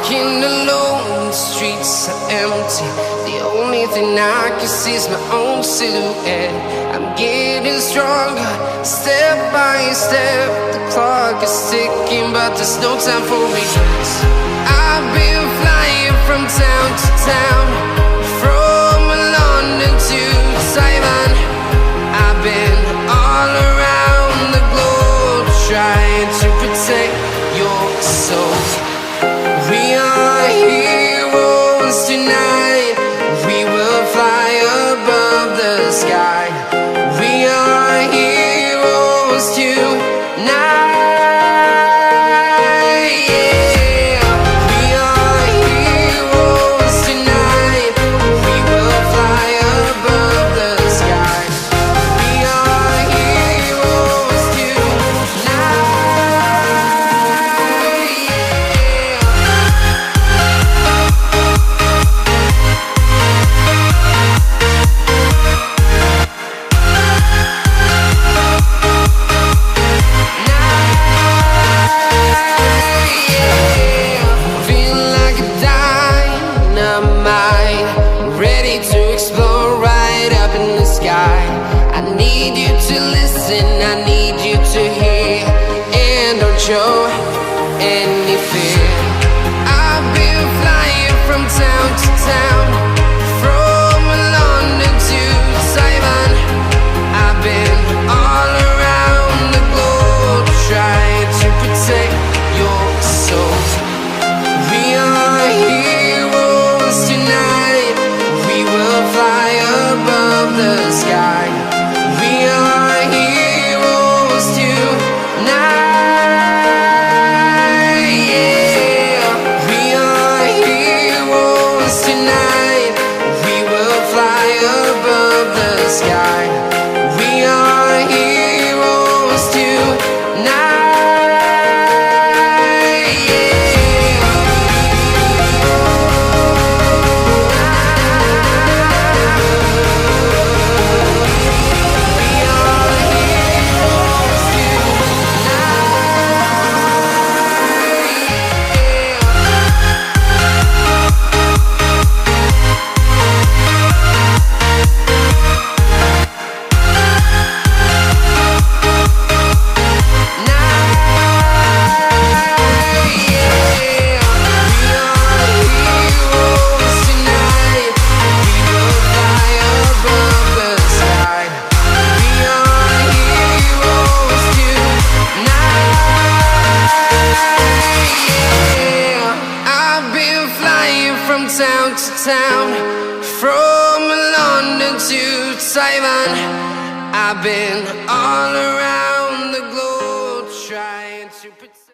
walking alone, the streets are empty. The only thing I can see is my own silhouette. I'm getting stronger, step by step. The clock is ticking, but there's no time for regrets. I've been flying from town to town, from London to Taiwan. I've been all around the globe, trying to protect your soul. We are heroes tonight. We will fly above the sky. We are heroes tonight. I need you to listen, I need you to hear, and don't show any fear. I've been flying from town to town, from London to Taiwan. I've been all around the globe, trying to protect your soul. We are heroes tonight. We will fly above the sky. We are heroes tonight. Yeah. We are heroes tonight. We will fly above the sky. We are heroes tonight. Town to town, from London to Taiwan. I've been all around the globe, trying to protect